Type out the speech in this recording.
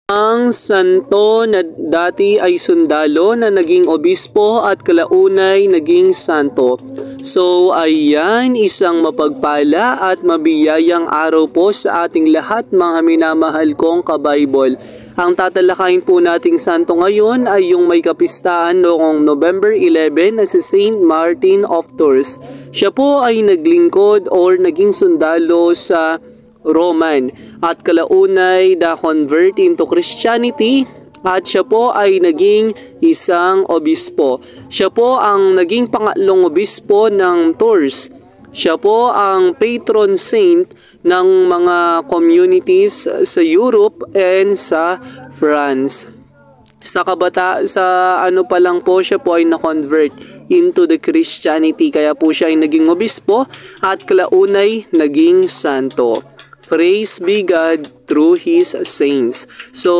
Ang santo na dati ay sundalo na naging obispo at kalaunay naging santo. So ayan, isang mapagpala at mabiyayang araw po sa ating lahat mga minamahal kong kabaybol. Ang tatalakayin po nating santo ngayon ay yung may kapistahan noong November 11 na si Saint Martin of Tours. Siya po ay naglingkod or naging sundalo sa Roman at kalaunay na-convert into Christianity at siya po ay naging isang obispo. Siya po ang naging pangatlong obispo ng Tours. Siya po ang patron saint ng mga communities sa Europe and sa France. Sa ano pa lang po siya po ay na-convert into the Christianity, kaya po siya ay naging obispo at kalaunay naging santo. Praise be God through His saints. So